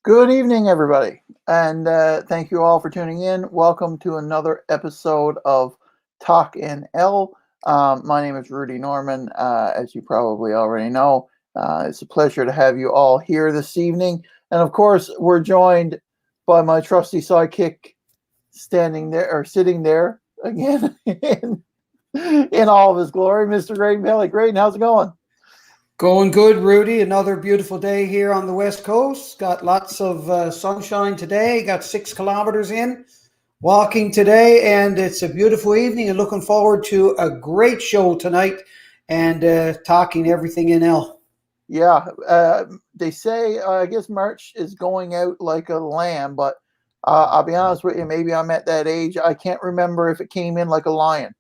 Good evening, everybody, and thank you all for tuning in. Welcome to another episode of TalkNL. My name is Rudy Norman, as you probably already know. It's a pleasure to have you all here this evening, and of course, we're joined by my trusty sidekick, standing there or sitting there again in all of his glory, Mr. Graydon Pelley. Graydon, how's it going? Going good, Rudy. Another beautiful day here on the West Coast. Got lots of sunshine today. Got 6 kilometers in walking today, and it's a beautiful evening and looking forward to a great show tonight and talking everything NL. Yeah, they say, I guess March is going out like a lamb, but I'll be honest with you, maybe I'm at that age. I can't remember if it came in like a lion.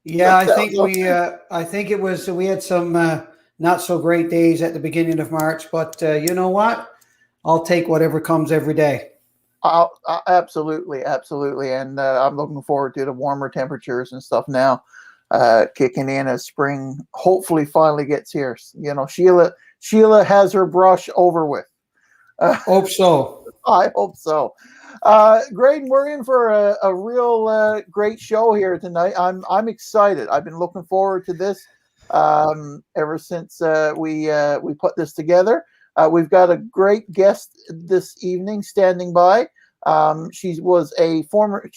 Yeah, I think it was. We had some not so great days at the beginning of March, but you know what? I'll take whatever comes every day. Absolutely, and I'm looking forward to the warmer temperatures and stuff now, kicking in as spring hopefully finally gets here. You know, Sheila has her brush over with. Hope so. I hope so. Graydon, we're in for a real great show here tonight. I'm excited. I've been looking forward to this ever since we put this together. We've got a great guest this evening standing by. She was a former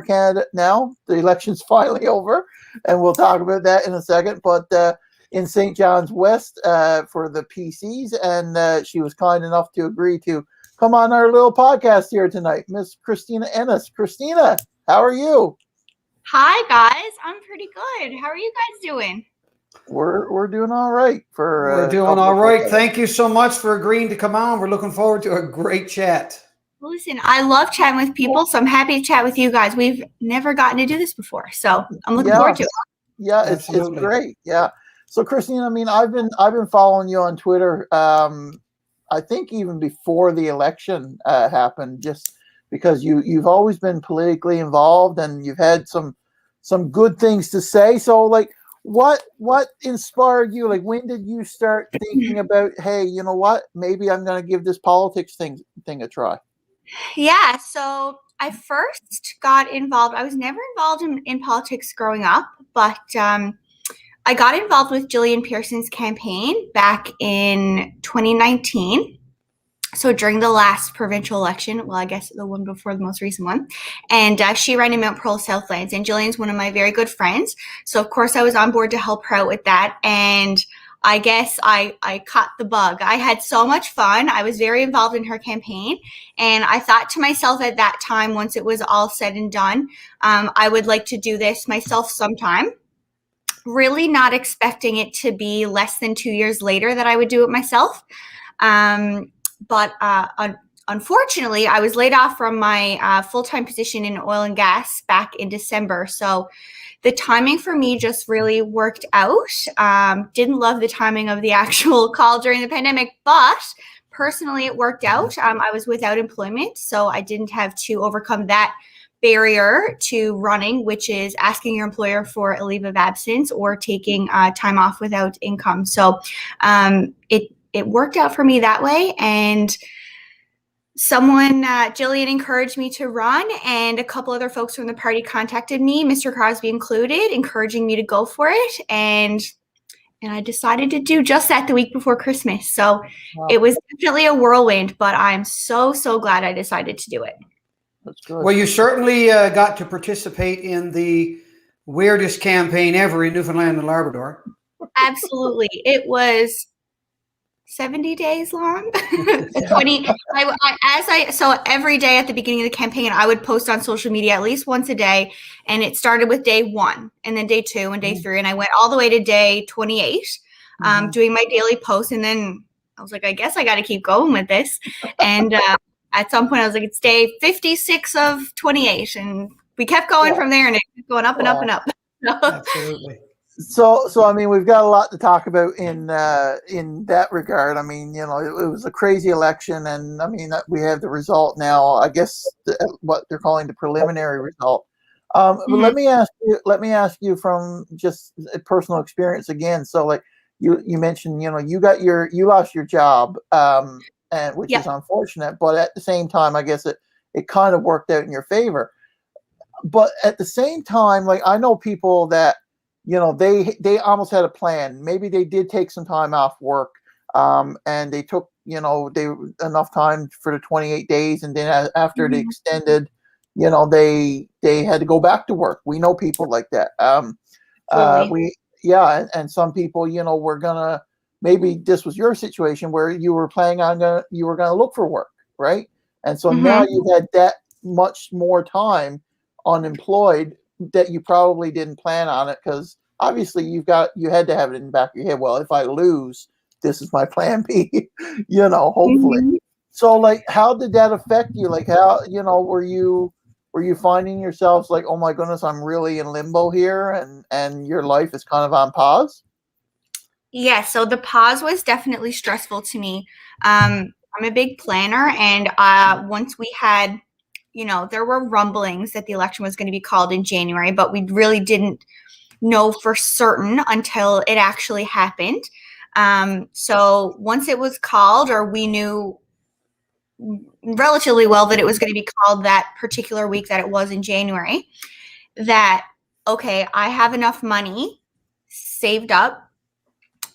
candidate now. The election's finally over, and we'll talk about that in a second. But in St. John's West for the PCs, and she was kind enough to agree to come on our little podcast here tonight, Miss Kristina Ennis. Kristina, how are you? Hi guys, I'm pretty good. How are you guys doing? We're doing all right. We're doing all right. Thank you so much for agreeing to come on. We're looking forward to a great chat. Listen, I love chatting with people, so I'm happy to chat with you guys. We've never gotten to do this before, so I'm looking forward to it. Yeah, it's great. Yeah. So Christina, I mean, I've been following you on Twitter. I think even before the election happened, just because you've always been politically involved and you've had some good things to say. So like, what inspired you? Like, when did you start thinking about, hey, you know what, maybe I'm going to give this politics thing a try? Yeah. So I first got involved. I was never involved in politics growing up, but I got involved with Gillian Pearson's campaign back in 2019. So during the last provincial election, well, I guess the one before the most recent one, and she ran in Mount Pearl Southlands, and Gillian's one of my very good friends. So of course I was on board to help her out with that, and I guess I caught the bug. I had so much fun. I was very involved in her campaign, and I thought to myself at that time, once it was all said and done, I would like to do this myself sometime. Really not expecting it to be less than 2 years later that I would do it myself. But unfortunately, I was laid off from my full-time position in oil and gas back in December. So the timing for me just really worked out. Didn't love the timing of the actual call during the pandemic, but personally it worked out. I was without employment, so I didn't have to overcome that barrier to running, which is asking your employer for a leave of absence or taking time off without income. So it worked out for me that way. And someone, Jillian, encouraged me to run, and a couple other folks from the party contacted me, Mr. Crosby included, encouraging me to go for it. And I decided to do just that the week before Christmas. So wow. It was definitely a whirlwind, but I'm so glad I decided to do it. That's good. Well, you certainly got to participate in the weirdest campaign ever in Newfoundland and Labrador. Absolutely. It was 70 days long. 20. So every day at the beginning of the campaign, I would post on social media at least once a day. And it started with day 1 and then day 2 and day 3. And I went all the way to day 28, doing my daily post. And then I was like, I guess I got to keep going with this. And at some point I was like, it's day 56 of 28. And we kept going from there, and it kept going up and up and up. Absolutely. So I mean, we've got a lot to talk about in that regard. I mean, you know, it was a crazy election, and I mean, we have the result now. I guess what they're calling the preliminary result. But let me ask you from just a personal experience again. So, like you mentioned, you know, you lost your job. and which Yeah. is unfortunate. But at the same time, I guess it kind of worked out in your favor. But at the same time, like I know people that, they almost had a plan. Maybe they did take some time off work, and they took, they enough time for the 28 days, and then after the extended, they had to go back to work. We know people like that. Totally. And some people, were gonna, maybe this was your situation where you were planning on you were gonna look for work, right? And so now you've had that much more time unemployed that you probably didn't plan on it, because obviously you had to have it in the back of your head. Well, if I lose, this is my plan B, hopefully. So like, how did that affect you? Like, how, were you finding yourselves like, oh my goodness, I'm really in limbo here, and your life is kind of on pause? Yeah, so the pause was definitely stressful to me. I'm a big planner, and once we had, there were rumblings that the election was going to be called in January, but we really didn't know for certain until it actually happened. So once it was called, or we knew relatively well that it was going to be called that particular week that it was in January, that, okay, I have enough money saved up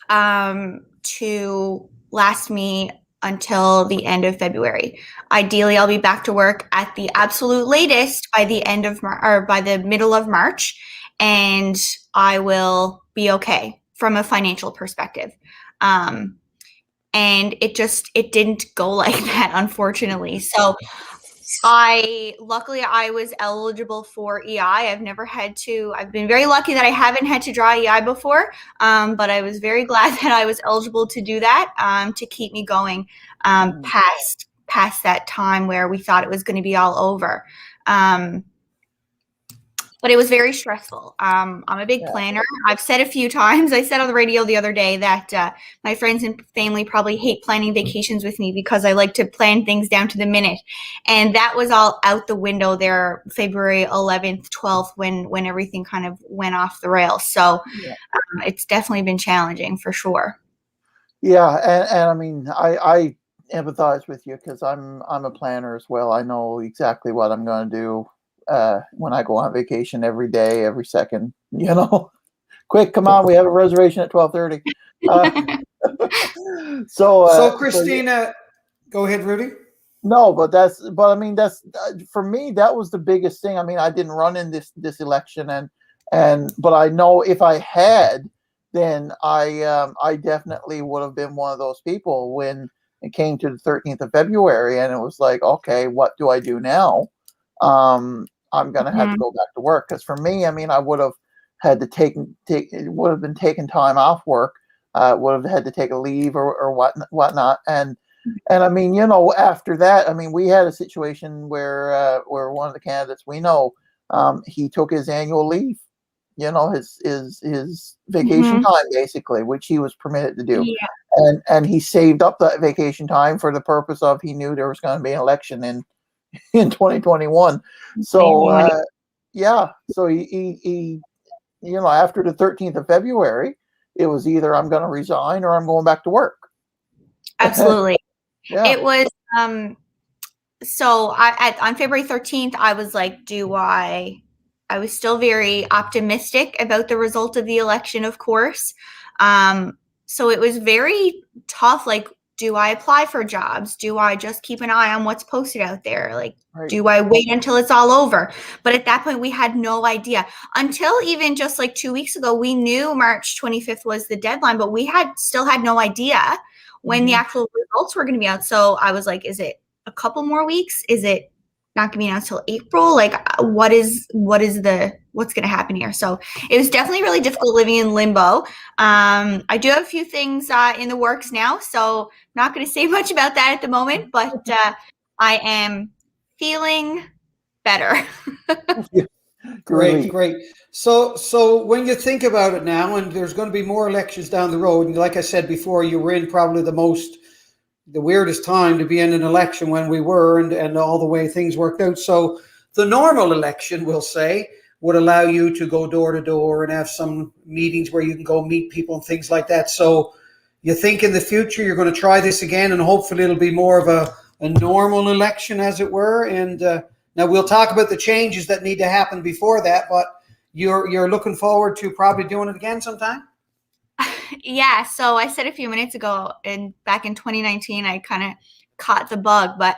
to last me until the end of February. Ideally, I'll be back to work at the absolute latest by the end of or by the middle of March, and I will be okay from a financial perspective. And it didn't go like that, unfortunately. So luckily I was eligible for EI. I've been very lucky that I haven't had to draw EI before. But I was very glad that I was eligible to do that, to keep me going, past that time where we thought it was going to be all over. But it was very stressful. I'm a big planner. I've said a few times, I said on the radio the other day that my friends and family probably hate planning vacations with me because I like to plan things down to the minute. And that was all out the window there, February 11th, 12th, when everything kind of went off the rails. So it's definitely been challenging for sure. Yeah. And I mean, I empathize with you, because I'm a planner as well. I know exactly what I'm going to do when I go on vacation, every day, every second, quick, come on, we have a reservation at 12:30. So Kristina, go ahead, Rudy. No, but I mean, that's for me, that was the biggest thing. I mean, I didn't run in this election, but I know if I had, then I definitely would have been one of those people when it came to the 13th of February, and it was like, okay, what do I do now? I'm going to have to go back to work, because for me, I mean, I would have had to it would have been taking time off work, would have had to take a leave or whatnot. And I mean, after that, I mean, we had a situation where one of the candidates we know, he took his annual leave, his vacation time, basically, which he was permitted to do. Yeah. And he saved up that vacation time for the purpose of, he knew there was going to be an election in 2021. So so he after the 13th of February, it was either I'm going to resign or I'm going back to work. Absolutely. It was so on February 13th, I was like, I was still very optimistic about the result of the election, of course. So it was very tough. Like, do I apply for jobs? Do I just keep an eye on what's posted out there? Like, do I wait until it's all over? But at that point, we had no idea. Until even just like 2 weeks ago, we knew March 25th was the deadline, but we still had no idea when the actual results were going to be out. So I was like, is it a couple more weeks? Is it not going to be out until April? Like, what's going to happen here? So it was definitely really difficult living in limbo. I do have a few things in the works now, so I'm not going to say much about that at the moment, but I am feeling better. Great. So when you think about it now, and there's going to be more elections down the road, and like I said before, you were in probably the weirdest time to be in an election when we were, and all the way things worked out. So the normal election, we'll say, would allow you to go door to door and have some meetings where you can go meet people and things like that. So you think in the future you're going to try this again, and hopefully it'll be more of a normal election, as it were. And now we'll talk about the changes that need to happen before that, but you're looking forward to probably doing it again sometime? Yeah, so I said a few minutes ago, and back in 2019, I kind of caught the bug, but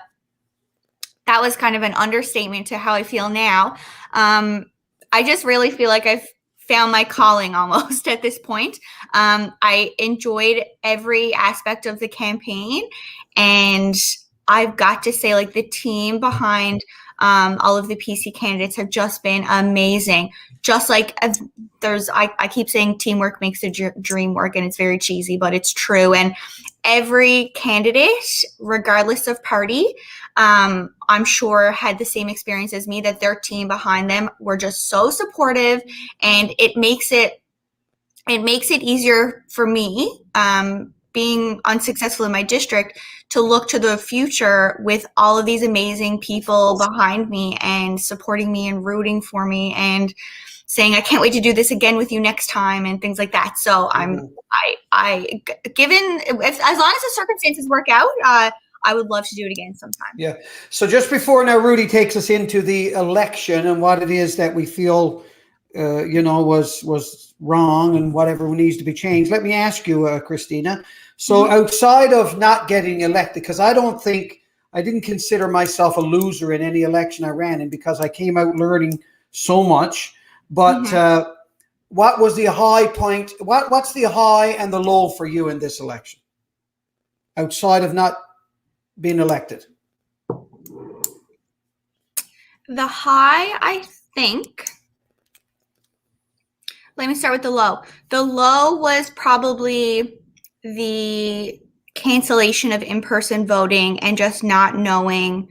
that was kind of an understatement to how I feel now. I just really feel like I've found my calling almost at this point. I enjoyed every aspect of the campaign, and I've got to say, like, the team behind all of the PC candidates have just been amazing. Just like I keep saying teamwork makes the dream work, and it's very cheesy, but it's true. And every candidate, regardless of party, I'm sure had the same experience as me, that their team behind them were just so supportive, and it makes it easier for me, being unsuccessful in my district, to look to the future with all of these amazing people behind me and supporting me and rooting for me and saying, I can't wait to do this again with you next time, and things like that. So given, as long as the circumstances work out, I would love to do it again sometime. Yeah. So just before now, Rudy takes us into the election and what it is that we feel, was wrong and whatever needs to be changed. Let me ask you, Christina. So outside of not getting elected, because I didn't consider myself a loser in any election I ran in, because I came out learning so much. But what was the high point? What's the high and the low for you in this election, outside of not being elected? The high, I think. Let me start with the low. The low was probably the cancellation of in-person voting and just not knowing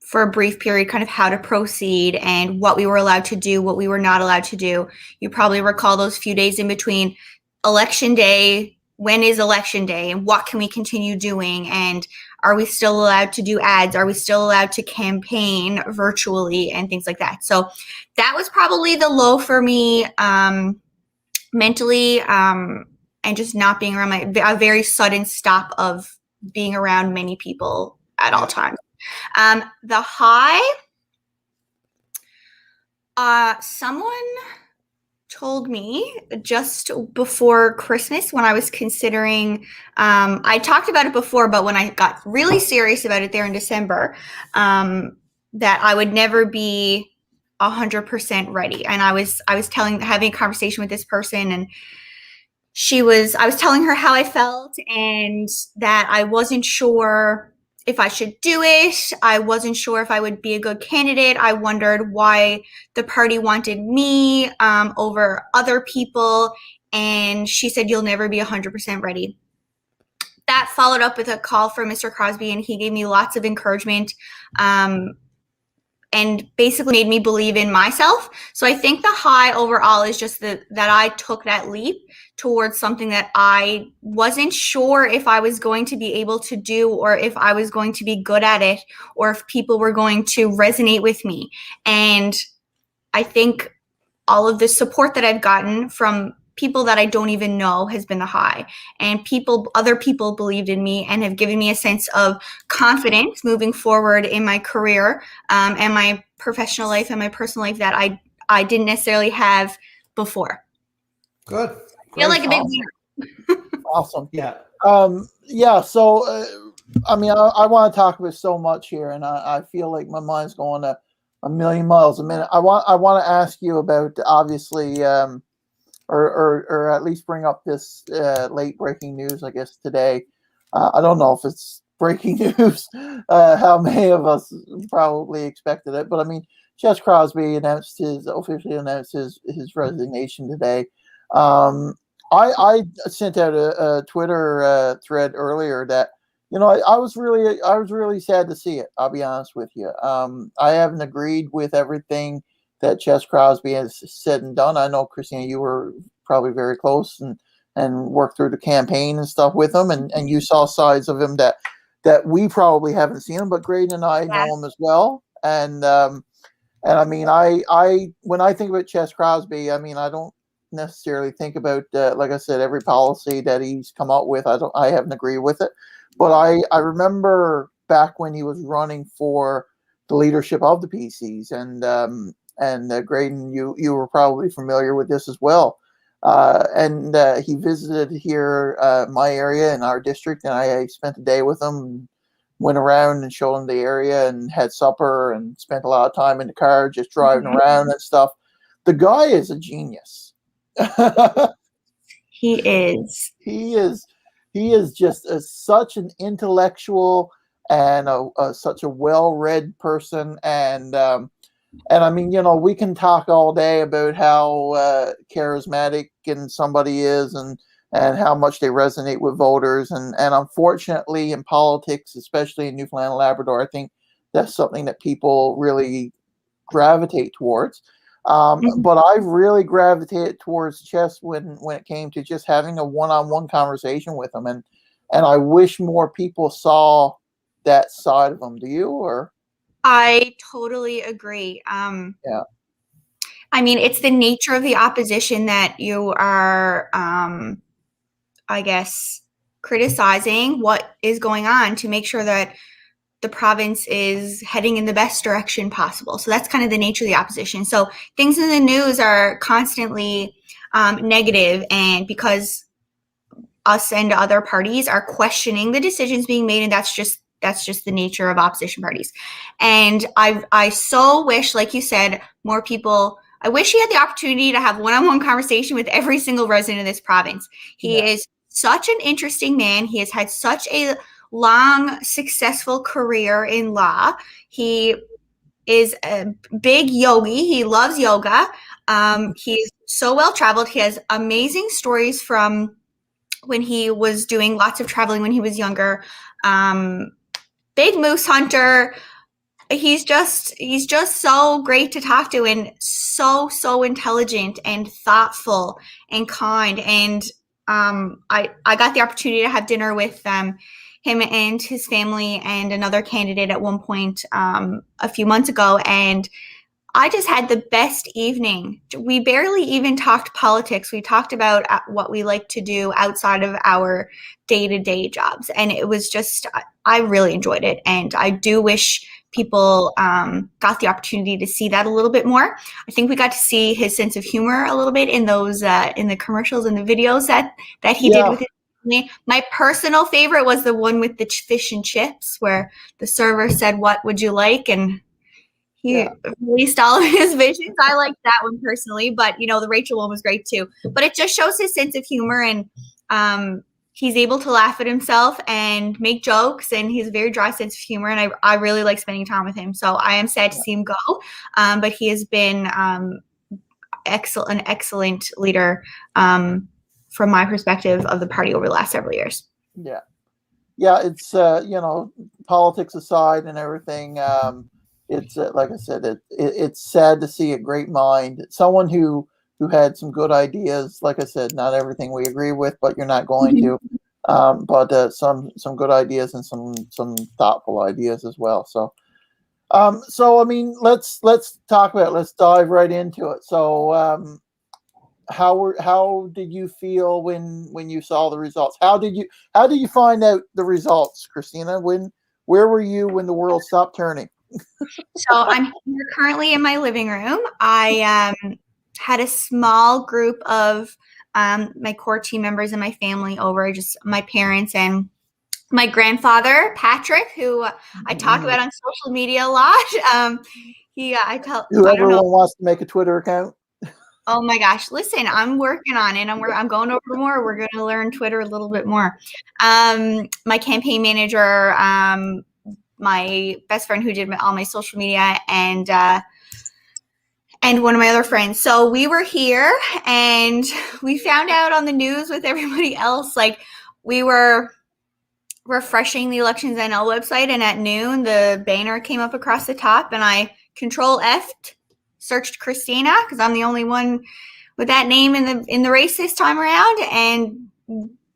for a brief period kind of how to proceed and what we were allowed to do, what we were not allowed to do. You probably recall those few days in between election day. When is election day, and what can we continue doing? And are we still allowed to do ads? Are we still allowed to campaign virtually and things like that? So that was probably the low for me, mentally, and just not being around a very sudden stop of being around many people at all times. The high, someone told me just before Christmas, when I was considering, I talked about it before, but when I got really serious about it there in December, that I would never be 100% ready. And I was having a conversation with this person, and I was telling her how I felt, and that I wasn't sure if I should do it. I wasn't sure if I would be a good candidate. I wondered why the party wanted me over other people. And she said, you'll never be 100% ready. That followed up with a call from Mr. Crosby, and he gave me lots of encouragement, and basically made me believe in myself. So I think the high overall is just that I took that leap towards something that I wasn't sure if I was going to be able to do, or if I was going to be good at it, or if people were going to resonate with me. And I think all of the support that I've gotten from people that I don't even know has been the high, and other people believed in me and have given me a sense of confidence moving forward in my career, and my professional life and my personal life that I didn't necessarily have before. Good. I feel like a big winner. Awesome. Yeah. So, I want to talk about so much here, and I feel like my mind's going a million miles a minute. I want to ask you about, obviously, or at least bring up this late breaking news, I guess, today. I don't know if it's breaking news, how many of us probably expected it, but I mean, Jess Crosby officially announced his resignation today. I sent out a Twitter thread earlier that, I was really sad to see it. I'll be honest with you. I haven't agreed with everything that Jess Crosby has said and done. I know, Christina, you were probably very close and worked through the campaign and stuff with him, and you saw sides of him that we probably haven't seen him, but Graydon and I know him as well. And I mean, I when I think about Jess Crosby, I mean, I don't necessarily think about, like I said, every policy that he's come out with. I haven't agreed with it, but I remember back when he was running for the leadership of the PCs, and Graydon, you were probably familiar with this as well. And he visited here, my area in our district, and I spent a day with him. Went around and showed him the area and had supper and spent a lot of time in the car just driving around and stuff. The guy is a genius. He is. He is just such an intellectual and such a well-read person. And I mean, we can talk all day about how charismatic and somebody is, and how much they resonate with voters. And unfortunately, in politics, especially in Newfoundland and Labrador, I think that's something that people really gravitate towards. But I really gravitated towards chess when it came to just having a one-on-one conversation with him. And I wish more people saw that side of him. Do you? Or? I totally agree. Yeah. I mean, it's the nature of the opposition that you are, I guess, criticizing what is going on to make sure that the province is heading in the best direction possible. So that's kind of the nature of the opposition. So things in the news are constantly negative, and because us and other parties are questioning the decisions being made, and that's just the nature of opposition parties. And I so wish, like you said, more people. I wish he had the opportunity to have one-on-one conversation with every single resident of this province. He is such an interesting man. He has had such a long, successful career in law. He is a big yogi. He loves yoga. He's so well-traveled. He has amazing stories from when he was doing lots of traveling when he was younger. Big moose hunter. He's just so great to talk to, and so intelligent and thoughtful and kind. And I got the opportunity to have dinner with him and his family and another candidate at one point a few months ago, and I just had the best evening. We barely even talked politics. We talked about what we like to do outside of our day-to-day jobs, and it was just, I really enjoyed it. And I do wish people got the opportunity to see that a little bit more. I think we got to see his sense of humor a little bit in those in the commercials and the videos that he did with his family. My personal favorite was the one with the fish and chips, where the server said, "What would you like?" and he released all of his visions. I liked that one personally, but the Rachel one was great too. But it just shows his sense of humor, and he's able to laugh at himself and make jokes, and he's a very dry sense of humor, and I really like spending time with him. So I am sad to see him go, but he has been an excellent leader from my perspective of the party over the last several years. Yeah, it's politics aside and everything. It's like I said, it's sad to see a great mind, someone who had some good ideas. Like I said, not everything we agree with, but you're not going to. But some good ideas and some thoughtful ideas as well. So I mean, let's talk about it. Let's dive right into it. So how did you feel when you saw the results? How did you find out the results, Christina? Where were you when the world stopped turning? So I'm here currently in my living room. I had a small group of my core team members and my family over, just my parents and my grandfather, Patrick, who I talk about on social media a lot. Whoever wants to make a Twitter account. Oh my gosh. Listen, I'm working on it. I'm going over more. We're going to learn Twitter a little bit more. My campaign manager, my best friend who did all my social media, and one of my other friends. So we were here and we found out on the news with everybody else. Like, we were refreshing the Elections.NL website, and at noon the banner came up across the top, and I Control F'd, searched Christina because I'm the only one with that name in the race this time around, and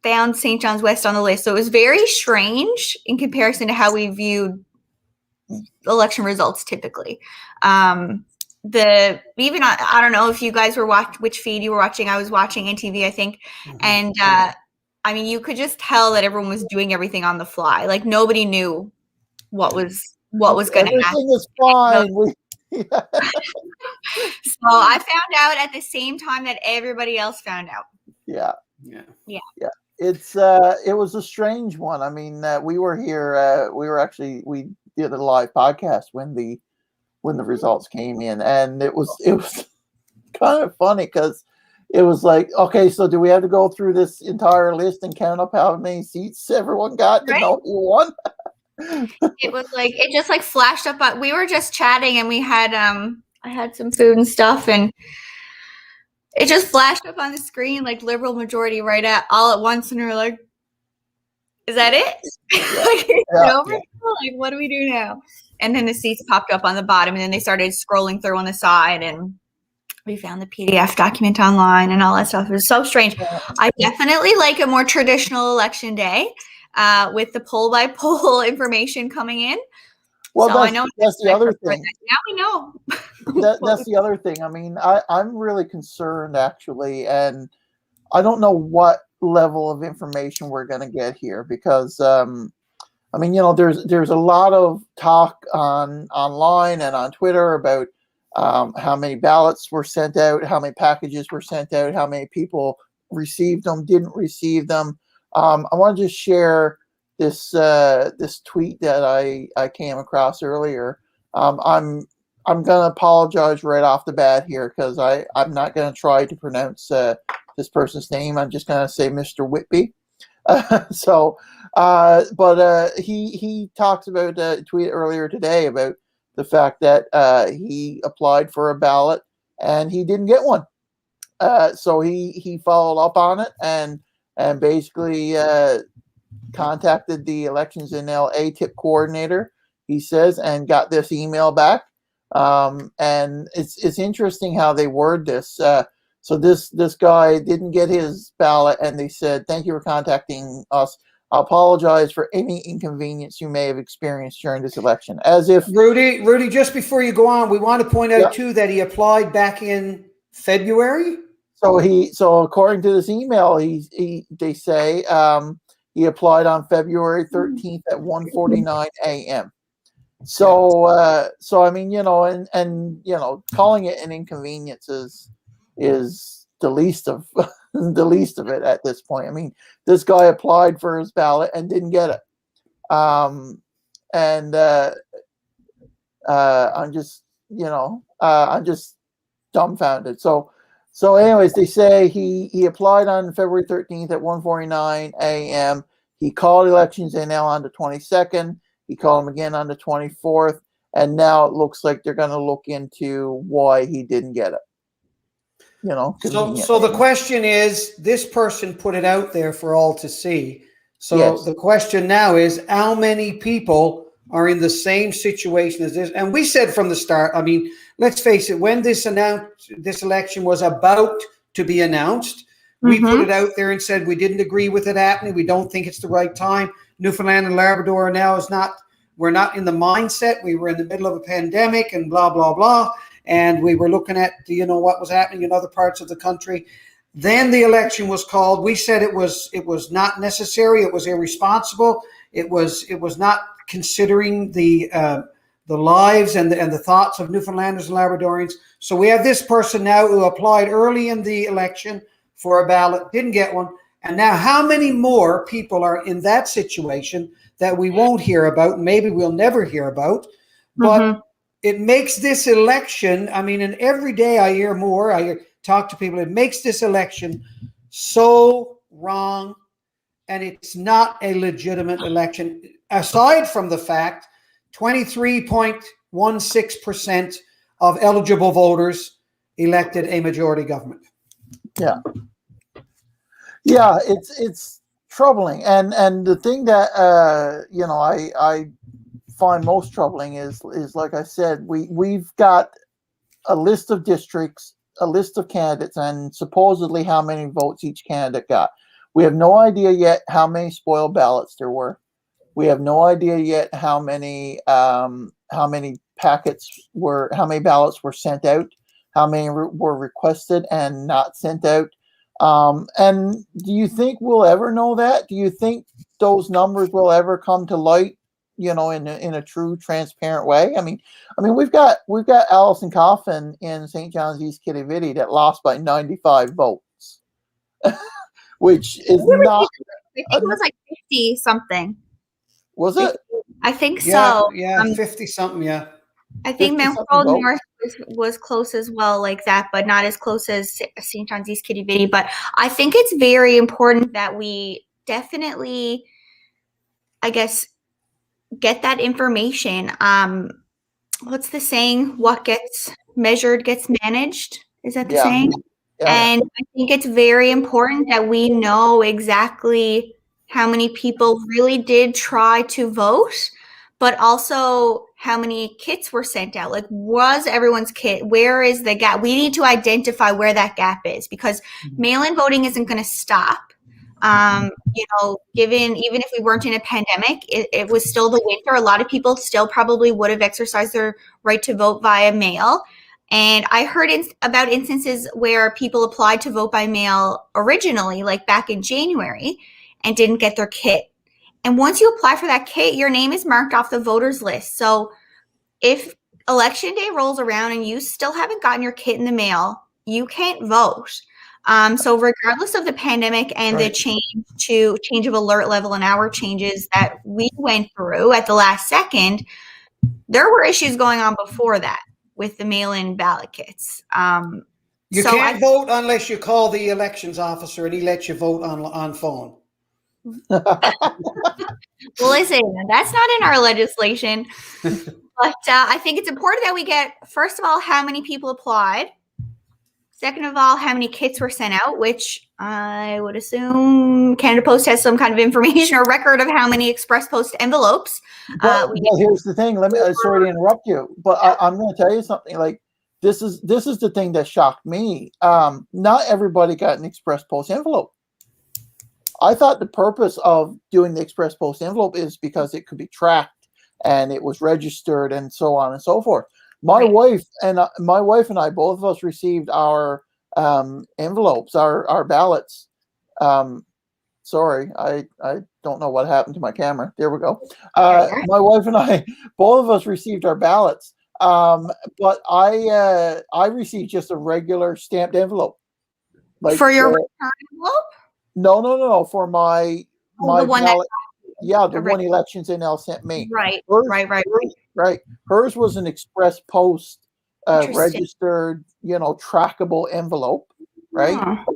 found St. John's West on the list. So it was very strange in comparison to how we viewed election results typically. even I don't know if you guys were which feed you were watching. I was watching NTV, I think, and I mean, you could just tell that everyone was doing everything on the fly. Like nobody knew what was going to happen. Everything is fine. So I found out at the same time that everybody else found out. Yeah. It was a strange one. I mean, we were here. We did a live podcast when the results came in, and it was kind of funny because it was like, okay, so do we have to go through this entire list and count up how many seats everyone got to know who won? It was like it just like flashed up. But we were just chatting, and we had I had some food and stuff, and it just flashed up on the screen like Liberal majority all at once, and we were like, "Is that it? Over? Like, what do we do now?" And then the seats popped up on the bottom, and then they started scrolling through on the side, and we found the PDF document online and all that stuff. It was so strange. I definitely like a more traditional election day with the poll-by-poll information coming in. Well, so that's the other thing. Now we know. That's the other thing. I mean, I'm really concerned, actually, and I don't know what level of information we're going to get here because, I mean, there's a lot of talk online and on Twitter about how many ballots were sent out, how many packages were sent out, how many people received them, didn't receive them. I want to just share this tweet that I came across earlier. I'm going to apologize right off the bat here because I'm not going to try to pronounce this person's name. I'm just going to say Mr. Whitby. He talks about a tweet earlier today about the fact that he applied for a ballot and he didn't get one. So he followed up on it and basically contacted the Elections in LA tip coordinator, he says, and got this email back. And it's interesting how they word this. So this guy didn't get his ballot, and they said, "Thank you for contacting us. I apologize for any inconvenience you may have experienced during this election." As if Rudy, just before you go on, we want to point out too that he applied back in February. So according to this email, they say he applied on February 13th at 1:49 a.m. So I mean, and calling it an inconvenience is the least of it at this point. I mean, this guy applied for his ballot and didn't get it. I'm just dumbfounded. So anyways, they say he applied on February 13th at 1:49 a.m. He called Elections NL on the 22nd. He called him again on the 24th. And now it looks like they're going to look into why he didn't get it. So the question is, this person put it out there for all to see. So the question now is, how many people are in the same situation as this? And we said from the start, I mean, let's face it, when this election was about to be announced, we put it out there and said we didn't agree with it happening. We don't think it's the right time. Newfoundland and Labrador now we're not in the mindset. We were in the middle of a pandemic and blah, blah, blah. And we were looking at, what was happening in other parts of the country. Then the election was called. We said it was not necessary. It was irresponsible. It was not considering the lives and the thoughts of Newfoundlanders and Labradorians. So we have this person now who applied early in the election for a ballot, didn't get one. And now how many more people are in that situation that we won't hear about? Maybe we'll never hear about. But it makes this election, I mean, and every day I hear more, I talk to people, it makes this election so wrong, and it's not a legitimate election, aside from the fact 23.16% of eligible voters elected a majority government. Yeah, it's troubling. And the thing that, I find most troubling is like I said, we've got a list of districts, a list of candidates, and supposedly how many votes each candidate got. We have no idea yet how many spoiled ballots there were. We have no idea yet how many how many ballots were sent out, how many were requested and not sent out. And do you think we'll ever know that? Do you think those numbers will ever come to light, in a true, transparent way? I mean, we've got Alison Coffin in St. John's East Kitty that lost by 95 votes, which is not. I think it was like 50 something. Was it? I think so. Yeah, 50 something. Yeah. I think Mount North was close as well, like that, but not as close as St. John's East Kitty Vitty. But I think it's very important that we definitely, I guess, get that information. What's the saying? What gets measured gets managed. Is that the saying? Yeah. And I think it's very important that we know exactly how many people really did try to vote, but also how many kits were sent out. Like, was everyone's kit? Where is the gap? We need to identify where that gap is, because mail-in voting isn't going to stop. Even if we weren't in a pandemic, it was still the winter. A lot of people still probably would have exercised their right to vote via mail. And I heard about instances where people applied to vote by mail originally, like back in January, and didn't get their kit. And once you apply for that kit, your name is marked off the voters list. So if election day rolls around and you still haven't gotten your kit in the mail, you can't vote. So regardless of the pandemic and the change of alert level and hour changes that we went through at the last second, there were issues going on before that with the mail-in ballot kits. You can't vote unless you call the elections officer and he lets you vote on phone. Well, listen, that's not in our legislation. But I think it's important that we get, first of all, how many people applied. Second of all, how many kits were sent out, which I would assume Canada Post has some kind of information or record of how many express post envelopes. Well, here's the thing. Let me sorry to interrupt you, but I'm going to tell you something. Like, this is the thing that shocked me. Not everybody got an express post envelope. I thought the purpose of doing the express post envelope is because it could be tracked and it was registered and so on and so forth. My wife and I, both of us received our envelopes, our ballots. Sorry, I don't know what happened to my camera. There we go. My wife and I, both of us received our ballots. But I received just a regular stamped envelope. Like, for your return envelope? No. For my the one ballot. The one Elections NL sent me. Right. Hers was an express post registered, trackable envelope, right?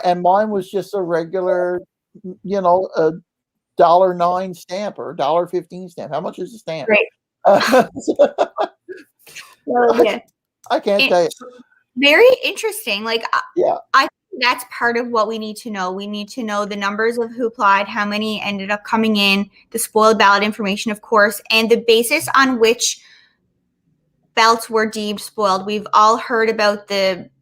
And mine was just a regular, a $1.09 stamp or $1.15 stamp. How much is a stamp? Right. I can't tell you. Very interesting. Like, I think that's part of what we need to know. We need to know the numbers of who applied, how many ended up coming in, the spoiled ballot information, of course, and the basis on which ballots were deemed spoiled. We've all heard about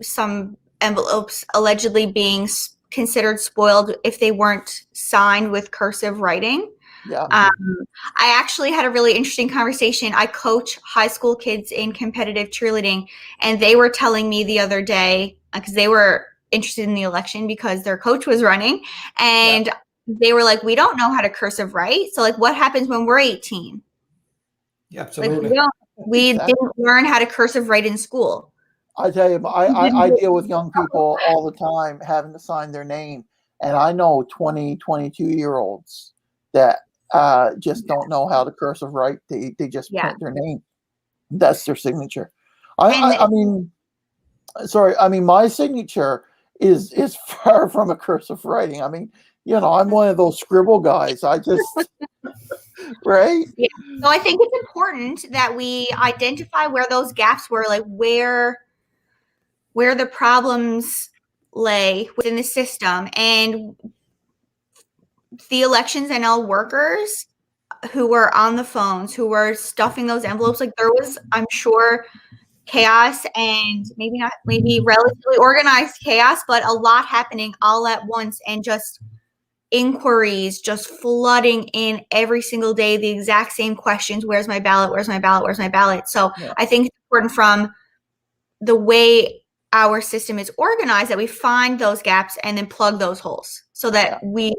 some envelopes allegedly being considered spoiled if they weren't signed with cursive writing. Yeah. I actually had a really interesting conversation. I coach high school kids in competitive cheerleading, and they were telling me the other day, because they were interested in the election because their coach was running, and they were like, we don't know how to cursive write. So, like, what happens when we're 18? Yeah, absolutely. Like, we didn't learn how to cursive write in school. I tell you, I deal with young people all the time having to sign their name, and I know 20, 22-year-olds that just don't know how to cursive write. They just print their name. That's their signature. I mean, my signature is far from a cursive writing. I mean, I'm one of those scribble guys. I just right. Yeah. So I think it's important that we identify where those gaps were, like where the problems lay within the system, and the Elections NL workers who were on the phones, who were stuffing those envelopes. Like, there was, I'm sure, chaos, and maybe relatively organized chaos, but a lot happening all at once. And just, inquiries just flooding in every single day, the exact same questions. Where's my ballot? Where's my ballot? Where's my ballot? So I think it's important from the way our system is organized that we find those gaps and then plug those holes so that we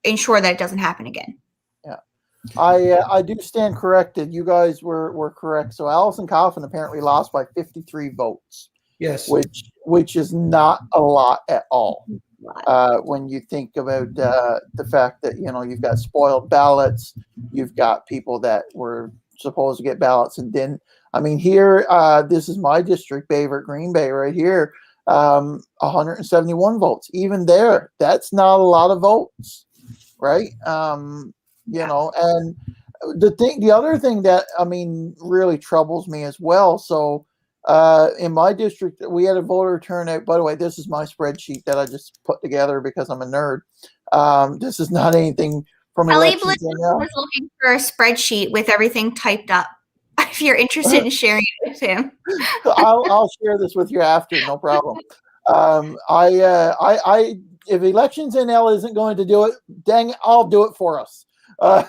ensure that it doesn't happen again. Yeah. I do stand corrected. You guys were correct. So Alison Coffin apparently lost by 53 votes. Yes. Which is not a lot at all. When you think about the fact that, you've got spoiled ballots, you've got people that were supposed to get ballots and didn't. I mean, here, this is my district, Bayvert, Green Bay, right here, 171 votes. Even there, that's not a lot of votes, right? And the other thing that, really troubles me as well. So, in my district, we had a voter turnout. By the way, this is my spreadsheet that I just put together because I'm a nerd. This is not anything from elections. I was looking for a spreadsheet with everything typed up. If you're interested in sharing it with him, I'll share this with you after. No problem. If Elections NL isn't going to do it, dang it, I'll do it for us. No,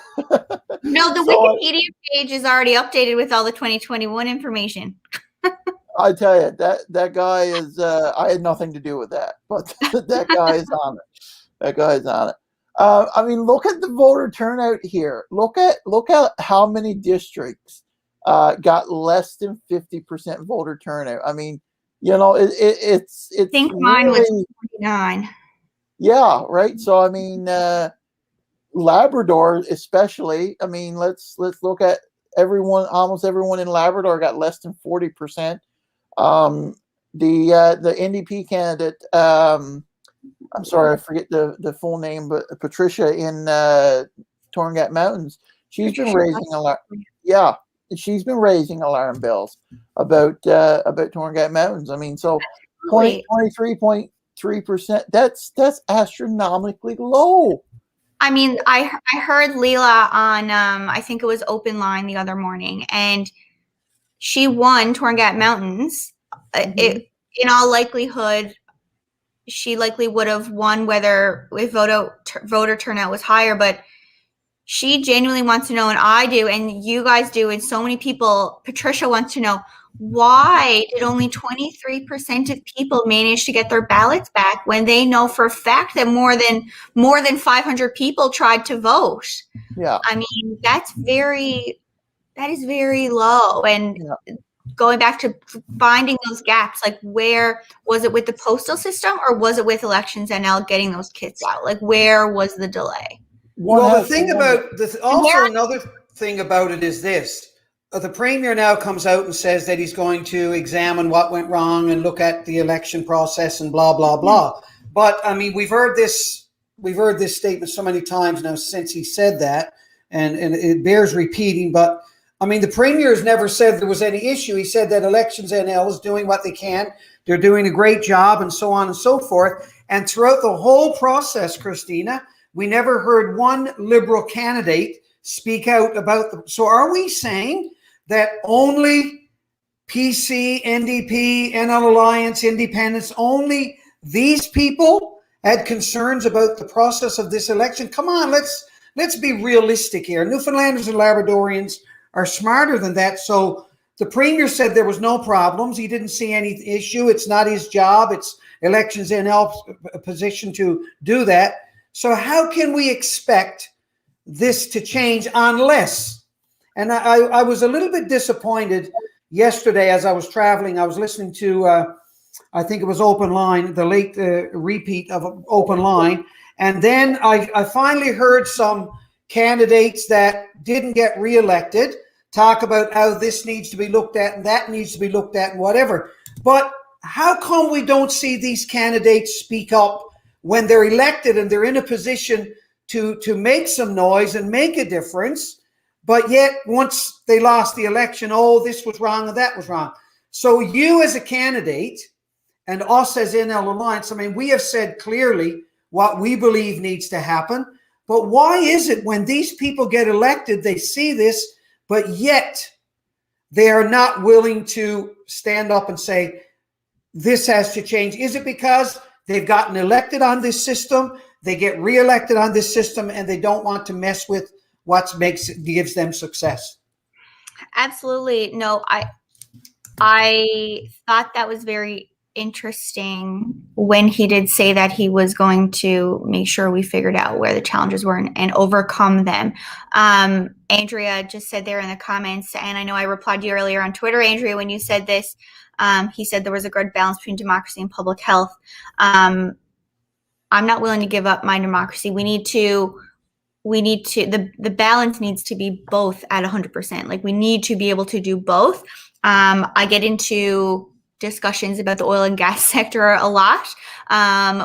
the Wikipedia page is already updated with all the 2021 information. I tell you, that guy is. I had nothing to do with that, but that guy is on it. That guy is on it. Look at the voter turnout here. Look at how many districts got less than 50% voter turnout. It's. I think mine was 49. Yeah, right. So Labrador, especially. Let's look at everyone. Almost everyone in Labrador got less than 40%. The NDP candidate, I'm sorry, I forget the full name, but Patricia in Torngat Mountains, she's been raising she's been raising alarm bells about Torngat Mountains. 23.3%. That's astronomically low. I heard Leela on I think it was Open Line the other morning, and she won Torngat Mountains. In all likelihood, she likely would have won if voter turnout was higher. But she genuinely wants to know, and I do, and you guys do, and so many people. Patricia wants to know, why did only 23% of people manage to get their ballots back when they know for a fact that more than 500 people tried to vote? Yeah, that is very low. And going back to finding those gaps, like, where was it with the postal system, or was it with Elections NL getting those kits out? Like, where was the delay? Well, the thing about this, also another thing about it is this. The Premier now comes out and says that he's going to examine what went wrong and look at the election process and blah, blah, blah. But, we've heard this statement so many times now since he said that, and it bears repeating. But, the Premier has never said there was any issue. He said that Elections NL is doing what they can. They're doing a great job, and so on and so forth. And throughout the whole process, Kristina, we never heard one Liberal candidate speak out about them. So are we saying that only PC, NDP, NL Alliance, Independents, only these people had concerns about the process of this election? Come on, let's be realistic here. Newfoundlanders and Labradorians are smarter than that. So the Premier said there was no problems. He didn't see any issue. It's not his job. It's Elections NL's position to do that. So how can we expect this to change unless, and I was a little bit disappointed yesterday as I was traveling. I was listening to, I think it was Open Line, the late repeat of Open Line. And then I finally heard some candidates that didn't get reelected talk about how this needs to be looked at and that needs to be looked at and whatever. But how come we don't see these candidates speak up when they're elected and they're in a position to make some noise and make a difference, but yet once they lost the election, this was wrong and that was wrong. So you as a candidate and us as NL Alliance, we have said clearly what we believe needs to happen, but why is it when these people get elected, they see this, but yet they are not willing to stand up and say, this has to change? Is it because they've gotten elected on this system, they get reelected on this system, and they don't want to mess with what gives them success. Absolutely. No, I thought that was very interesting when he did say that he was going to make sure we figured out where the challenges were and overcome them. Andrea just said there in the comments, and I know I replied to you earlier on Twitter, Andrea, when you said this, he said there was a good balance between democracy and public health. I'm not willing to give up my democracy. The balance needs to be both at 100%. Like, we need to be able to do both. I get into discussions about the oil and gas sector a lot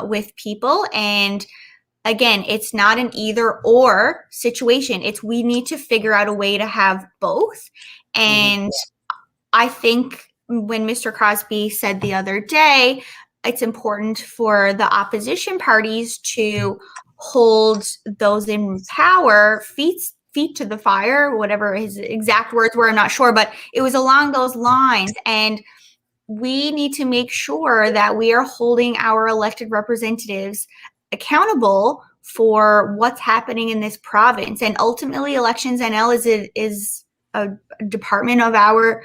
with people. And again, it's not an either or situation. We need to figure out a way to have both. And I think when Mr. Crosby said the other day, it's important for the opposition parties to hold those in power feet to the fire, whatever his exact words were, I'm not sure, but it was along those lines. And we need to make sure that we are holding our elected representatives accountable for what's happening in this province. And ultimately, Elections NL is a department of our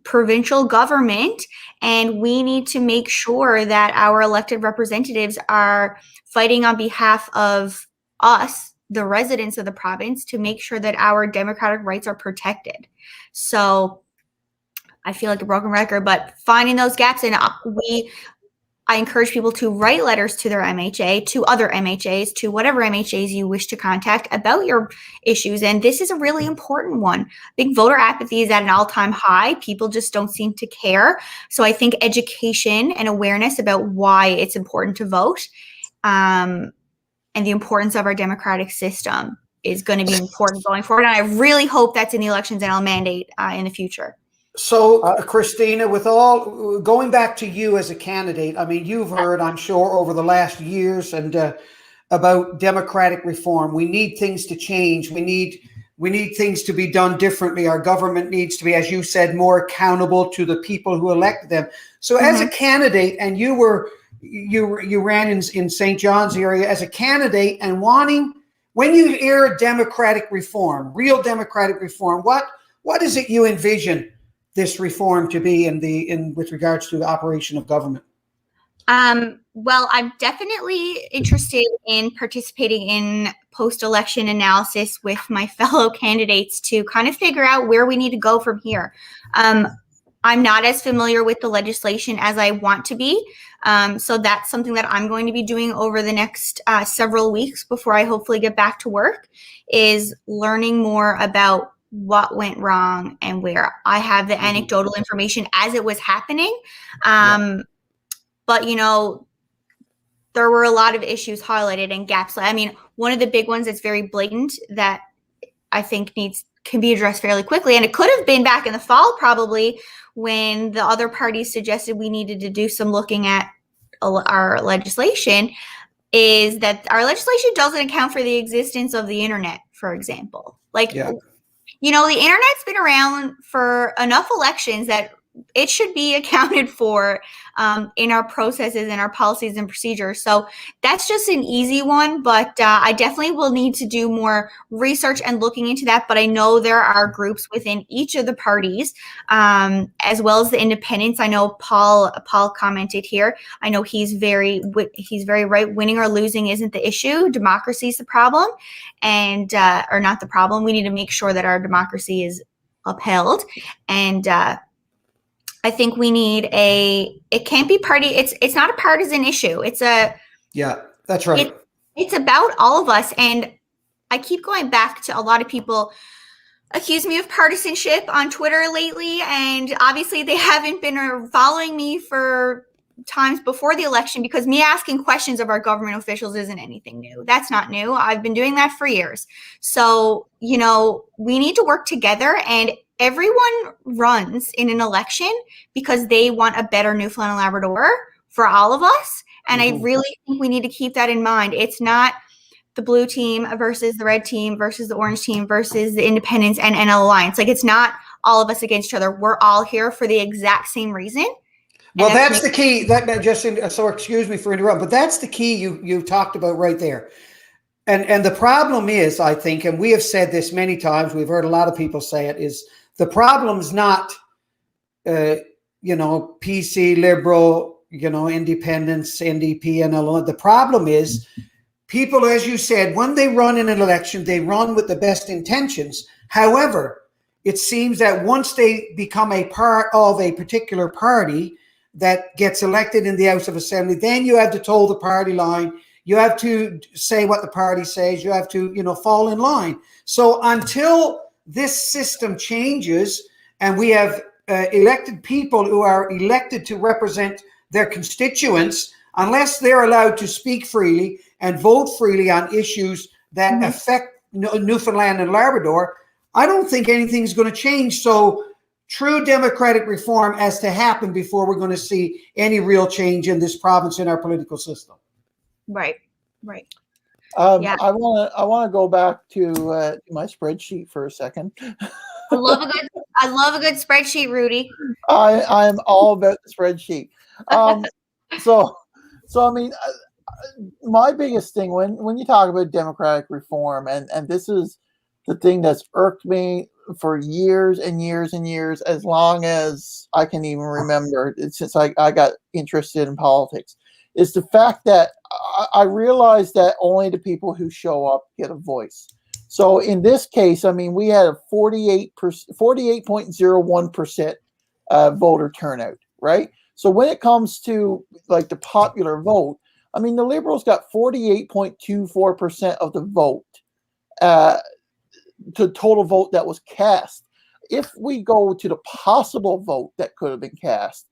provincial government, and we need to make sure that our elected representatives are fighting on behalf of us, the residents of the province, to make sure that our democratic rights are protected. So I feel like a broken record, but finding those gaps, and I encourage people to write letters to their MHA, to other MHAs, to whatever MHAs you wish to contact about your issues. And this is a really important one. I think voter apathy is at an all-time high. People just don't seem to care. So I think education and awareness about why it's important to vote and the importance of our democratic system is going to be important going forward. And I really hope that's in the Elections NL mandate in the future. So, Kristina, with all going back to you as a candidate, I mean, you've heard, I'm sure, over the last years and about democratic reform. We need things to change. We need things to be done differently. Our government needs to be, as you said, more accountable to the people who elected them. So, as a candidate, and you ran in St. John's area as a candidate, and when you hear democratic reform, real democratic reform, what is it you envision this reform to be with regards to the operation of government? Well, I'm definitely interested in participating in post-election analysis with my fellow candidates to kind of figure out where we need to go from here. I'm not as familiar with the legislation as I want to be. So that's something that I'm going to be doing over the next several weeks before I hopefully get back to work, is learning more about what went wrong and where. I have the anecdotal information as it was happening. But, there were a lot of issues highlighted and gaps. I mean, one of the big ones that's very blatant that I think can be addressed fairly quickly, and it could have been back in the fall probably when the other parties suggested we needed to do some looking at our legislation, is that our legislation doesn't account for the existence of the internet, for example. The internet's been around for enough elections that it should be accounted for in our processes and our policies and procedures. So that's just an easy one, but I definitely will need to do more research and looking into that. But I know there are groups within each of the parties, as well as the independents. I know Paul commented here. I know he's very right. Winning or losing isn't the issue. Democracy is the problem, and or not the problem. We need to make sure that our democracy is upheld, and I think we need it can't be it's not a partisan issue. Yeah, that's right. It's about all of us. And I keep going back to, a lot of people accuse me of partisanship on Twitter lately. And obviously they haven't been following me for times before the election, because me asking questions of our government officials isn't anything new. That's not new. I've been doing that for years. So, we need to work together, and everyone runs in an election because they want a better Newfoundland and Labrador for all of us. And I really think we need to keep that in mind. It's not the blue team versus the red team versus the orange team versus the independents and NL Alliance. It's not all of us against each other. We're all here for the exact same reason. Well, that's the key. So excuse me for interrupting, but that's the key you talked about right there. And the problem is, I think, and we have said this many times, we've heard a lot of people say it, is the problem's not, PC, Liberal, Independents, NDP, and all. The problem is people, as you said, when they run in an election, they run with the best intentions. However, it seems that once they become a part of a particular party that gets elected in the House of Assembly, then you have to toe the party line. You have to say what the party says. You have to, fall in line. So until this system changes and we have elected people who are elected to represent their constituents, unless they're allowed to speak freely and vote freely on issues that affect Newfoundland and Labrador, I don't think anything's going to change. So true democratic reform has to happen before we're going to see any real change in this province in our political system. Right. Yeah. I want to go back to my spreadsheet for a second. I love a good spreadsheet, Rudy. I'm all about the spreadsheet. So I mean, my biggest thing when you talk about democratic reform, and this is the thing that's irked me for years and years and years, as long as I can even remember, since I got interested in politics, is the fact that I realized that only the people who show up get a voice. So in this case, I mean, we had a 48.01% voter turnout, right? So when it comes to like the popular vote, I mean, the Liberals got 48.24% of the vote, to total vote that was cast. If we go to the possible vote that could have been cast,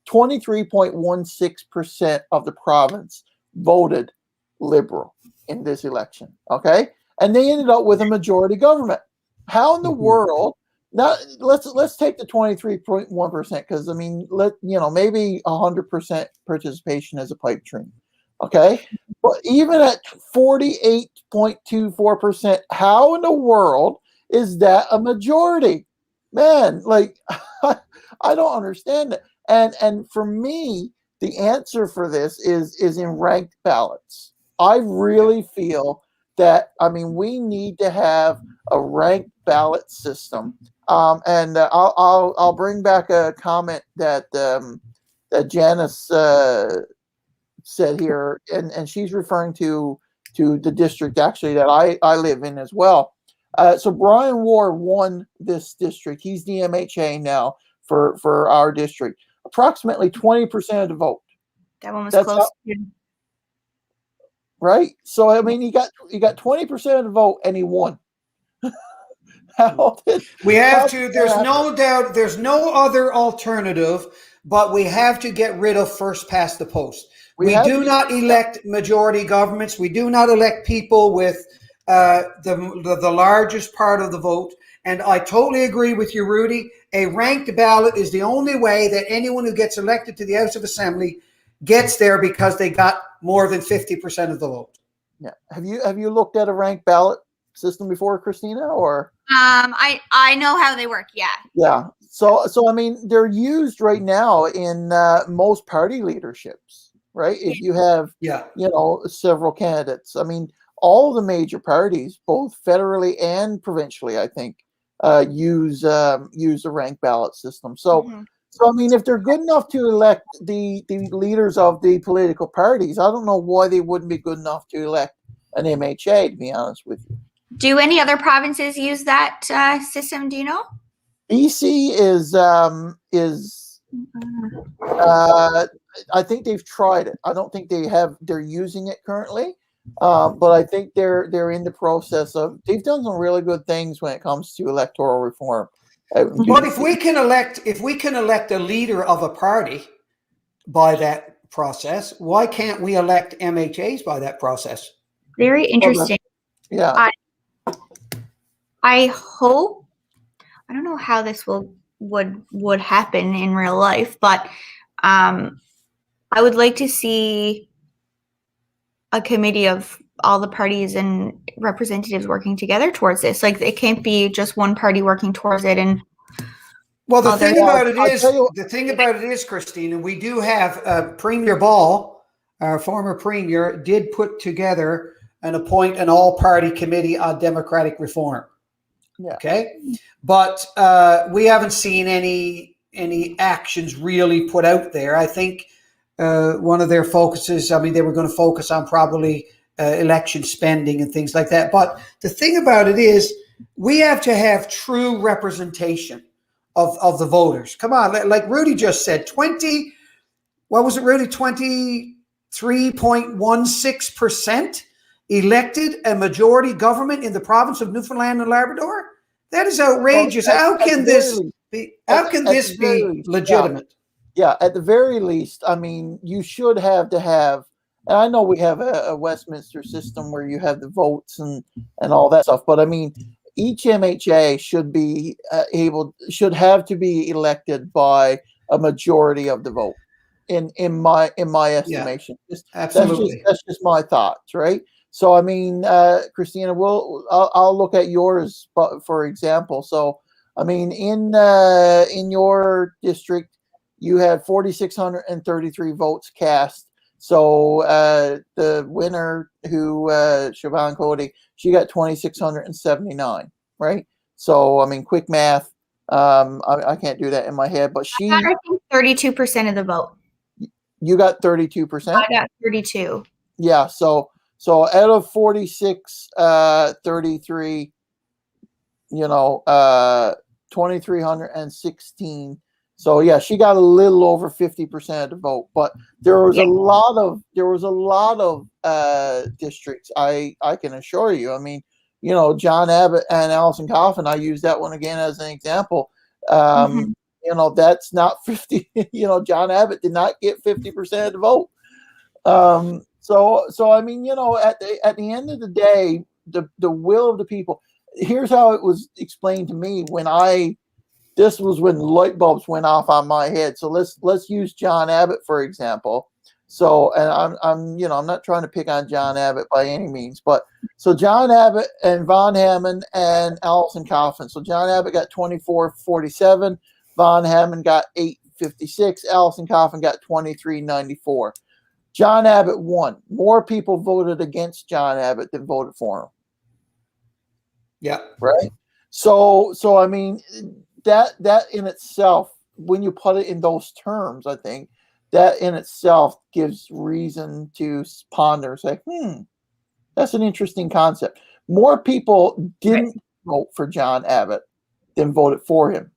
23.16% of the province voted Liberal in this election. Okay, and they ended up with a majority government. How in the world? Now let's take the 23.1%, because I mean, maybe 100% participation is a pipe dream. Okay, but even at 48.24%, how in the world is that a majority? Man, like I don't understand it. And for me, the answer for this is in ranked ballots. I really feel that, I mean, we need to have a ranked ballot system. And I'll bring back a comment that Janice said here, and she's referring to the district actually that I live in as well. So Brian Ward won this district. He's the MHA now for our district. Approximately 20% of the vote. That one was close. Right? So I mean, he got 20% of the vote and he won. There's no doubt, there's no other alternative, but we have to get rid of first past the post. We do not elect majority governments. We do not elect people with the largest part of the vote. And I totally agree with you, Rudy. A ranked ballot is the only way that anyone who gets elected to the House of Assembly gets there, because they got more than 50% of the vote. Yeah. Have you looked at a ranked ballot system before, Christina? Or I know how they work. Yeah. Yeah. So I mean, they're used right now in most party leaderships, right? If you have several candidates, I mean, all the major parties, both federally and provincially, I think, use a ranked ballot system. So I mean, if they're good enough to elect the leaders of the political parties, I don't know why they wouldn't be good enough to elect an MHA, to be honest with you. Do any other provinces use that system? Do you know? BC I think they've tried it. I don't think they're using it currently. But I think they're in the process of. They've done some really good things when it comes to electoral reform. But if we can elect a leader of a party by that process, why can't we elect MHAs by that process? Very interesting. Yeah. I hope. I don't know how this would happen in real life, but I would like to see a committee of all the parties and representatives working together towards this. Like, it can't be just one party working towards it and Well, the Well, thing there's- about it I'll is, tell you- Christina, we do have Premier Ball, our former premier, did put together and appoint an all-party committee on democratic reform. Yeah. Okay, but we haven't seen any actions really put out there. I think one of their focuses, I mean, they were going to focus on probably election spending and things like that. But the thing about it is, we have to have true representation of the voters. Come on, like Rudy just said, what was it, Rudy? 23.16% elected a majority government in the province of Newfoundland and Labrador. That is outrageous. How can this be legitimate? Yeah, at the very least, I mean, you should have to have, and I know we have a Westminster system where you have the votes and all that stuff, but I mean, each MHA should have to be elected by a majority of the vote. In my estimation, Absolutely. That's just my thoughts, right? So I mean, Kristina, I'll look at yours, for example. So I mean, in your district, you had 4,633 votes cast. So the winner, who Siobhan Cody, she got 2,679, right? So I mean, quick math. I can't do that in my head, but I think 32% of the vote. You got 32%. I got 32. Yeah. So out of 46, 33, 2,316. So yeah, she got a little over 50% of the vote, but there was a lot of districts. I can assure you. I mean, John Abbott and Allison Coffin, I use that one again as an example. That's not 50. John Abbott did not get 50% of the vote. So I mean, at the end of the day, the will of the people. Here's how it was explained to me this was when light bulbs went off on my head. So let's use John Abbott, for example. So, and I'm not trying to pick on John Abbott by any means, but so John Abbott and Von Hammond and Allison Coffin. So John Abbott got 2447, Von Hammond got 856, Allison Coffin got 2394. John Abbott won. More people voted against John Abbott than voted for him. Yeah. Right. So I mean, that in itself, when you put it in those terms, I think that in itself gives reason to ponder, say, that's an interesting concept. More people didn't vote for John Abbott than voted for him.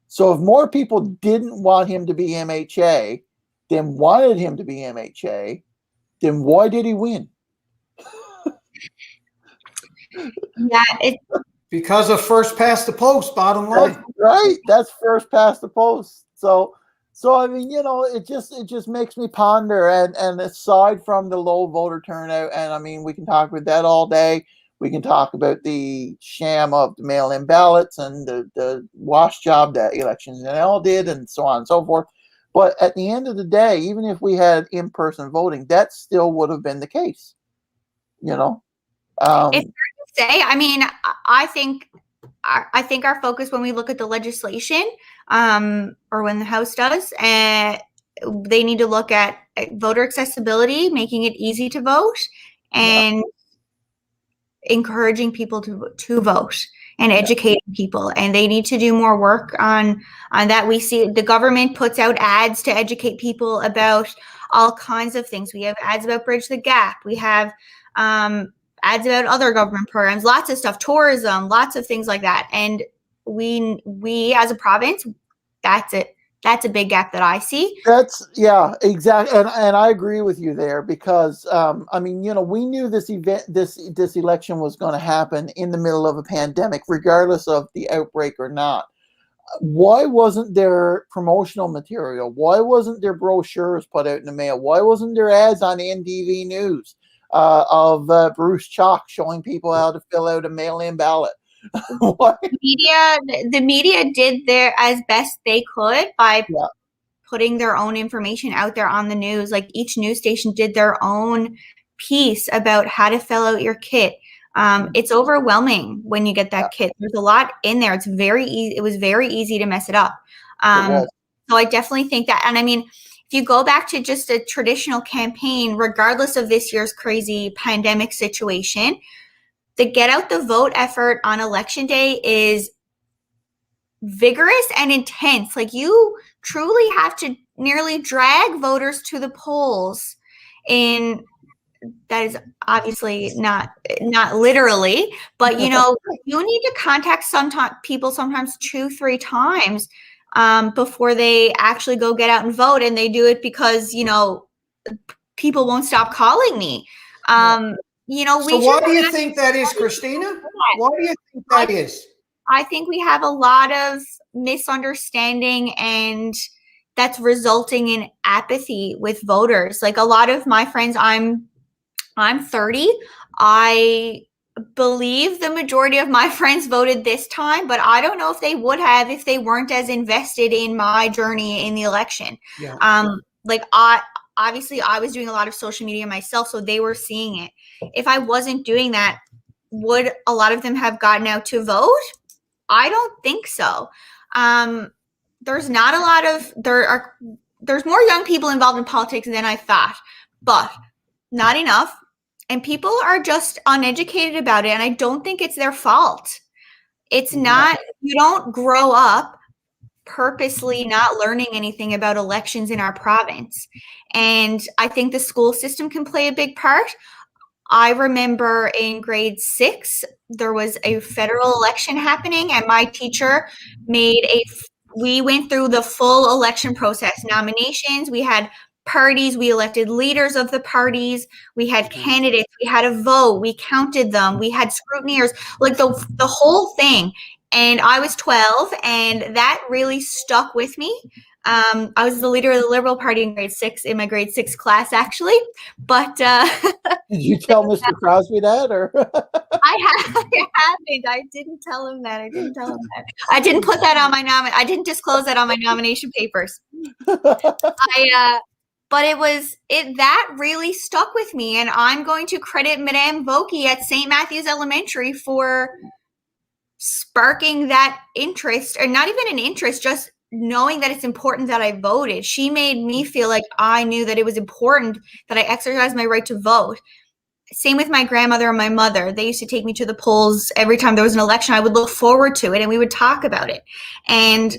So if more people didn't want him to be MHA than wanted him to be MHA, then why did he win? Yeah, because of first past the post, bottom line. That's right. That's first past the post. So I mean, it just makes me ponder. And aside from the low voter turnout, and I mean, we can talk about that all day. We can talk about the sham of the mail-in ballots and the wash job that Electoral did, and so on and so forth. But at the end of the day, even if we had in-person voting, that still would have been the case. It's hard to say. I mean, I think our focus when we look at the legislation, or when the House does, they need to look at voter accessibility, making it easy to vote, and encouraging people to vote and educating people. And they need to do more work on that. We see the government puts out ads to educate people about all kinds of things. We have ads about Bridge the Gap. We have ads about other government programs, lots of stuff, tourism, lots of things like that. And we as a province, that's it. That's a big gap that I see. Exactly. And I agree with you there, because, I mean, we knew this election was going to happen in the middle of a pandemic, regardless of the outbreak or not. Why wasn't there promotional material? Why wasn't there brochures put out in the mail? Why wasn't there ads on NTV News of Bruce Chalk showing people how to fill out a mail-in ballot? The media did their as best they could by putting their own information out there on the news. Like each news station did their own piece about how to fill out your kit, It's overwhelming when you get that kit. There's a lot in there. It's very easy. It was very easy to mess it up. So I definitely think that, and I mean, if you go back to just a traditional campaign, regardless of this year's crazy pandemic situation, the get out the vote effort on election day is vigorous and intense. Like, you truly have to nearly drag voters to the polls. In that is obviously not literally, but you know, you need to contact people sometimes 2-3 times before they actually go get out and vote, and they do it because, you know, people won't stop calling me. You know, so why do you think that is, Kristina? Why do you think that is? I think we have a lot of misunderstanding, and that's resulting in apathy with voters. Like, a lot of my friends, I'm 30. I believe the majority of my friends voted this time, but I don't know if they would have if they weren't as invested in my journey in the election. Like, obviously I was doing a lot of social media myself, so they were seeing it. If I wasn't doing that, would a lot of them have gotten out to vote? I don't think so. There's not a lot of, there's more young people involved in politics than I thought, but not enough. And people are just uneducated about it. And I don't think it's their fault. It's not, you don't grow up purposely not learning anything about elections in our province. And I think the school system can play a big part. I remember in grade 6, there was a federal election happening, and my teacher we went through the full election process, nominations, we had parties, we elected leaders of the parties, we had candidates, we had a vote, we counted them, we had scrutineers, like the whole thing. And I was 12, and that really stuck with me. I was the leader of the Liberal Party in grade 6, in my grade 6 class, actually. But did you tell Mr. Crosby that, or? I haven't. I didn't tell him that. I didn't put that on my I didn't disclose that on my nomination papers. But that really stuck with me, and I'm going to credit Madame Vokey at St. Matthew's Elementary for sparking that interest, or not even an interest, just knowing that it's important that I voted. She made me feel like I knew that it was important that I exercised my right to vote. Same with my grandmother and my mother. They used to take me to the polls every time there was an election. I would look forward to it, and we would talk about it. And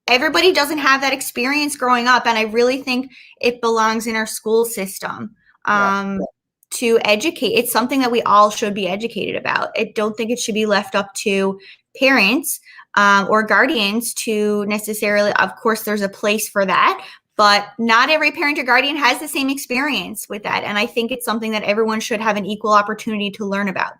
everybody doesn't have that experience growing up, and I really think it belongs in our school system to educate. It's something that we all should be educated about. I don't think it should be left up to parents or guardians to necessarily, of course, there's a place for that, but not every parent or guardian has the same experience with that. And I think it's something that everyone should have an equal opportunity to learn about.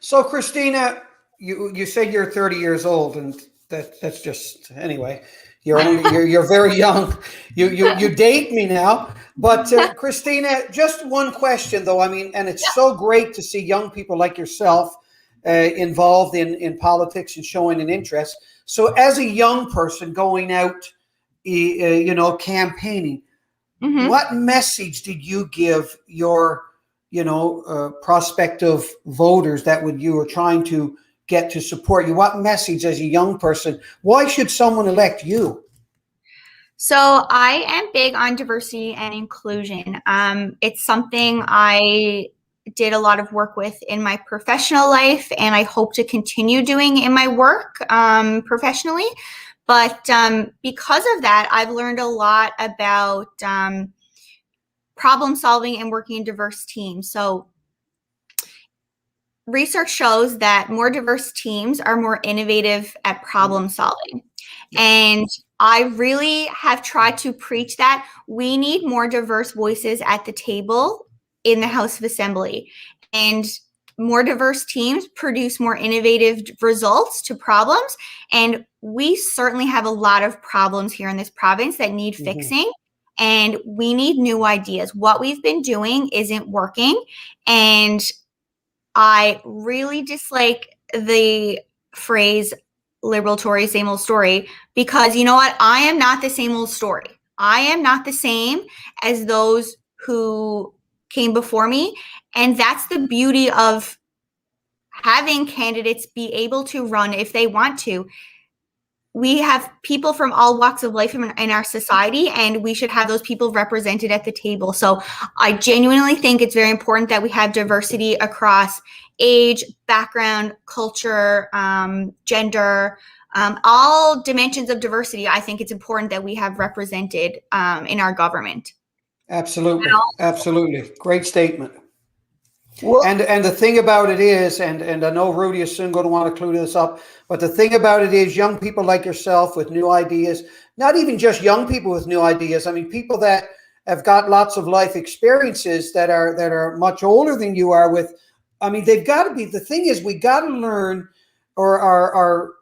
So, Kristina, you said you're 30 years old, and that's just, anyway, you're very young. You date me now. But Kristina, just one question though. I mean, and it's so great to see young people like yourself involved in politics and showing an interest. So as a young person going out, campaigning, what message did you give your, prospective voters that you were trying to get to support you? What message as a young person? Why should someone elect you? So I am big on diversity and inclusion. It's something I did a lot of work with in my professional life, and I hope to continue doing in my work professionally. But because of that, I've learned a lot about problem solving and working in diverse teams. So research shows that more diverse teams are more innovative at problem solving. And I really have tried to preach that we need more diverse voices at the table in the House of Assembly. And more diverse teams produce more innovative results to problems. And we certainly have a lot of problems here in this province that need fixing. And we need new ideas. What we've been doing isn't working. And I really dislike the phrase Liberal Tory, same old story, because you know what? I am not the same old story. I am not the same as those who came before me. And that's the beauty of having candidates be able to run if they want to. We have people from all walks of life in our society, and we should have those people represented at the table. So I genuinely think it's very important that we have diversity across age, background, culture, gender, all dimensions of diversity. I think it's important that we have represented in our government. Absolutely. Absolutely. Great statement. Well, And the thing about it is, and I know Rudy is soon going to want to clue this up, but the thing about it is young people like yourself with new ideas, not even just young people with new ideas. I mean, people that have got lots of life experiences that are much older than you are with, I mean, they've got to be, the thing is we got to learn, or our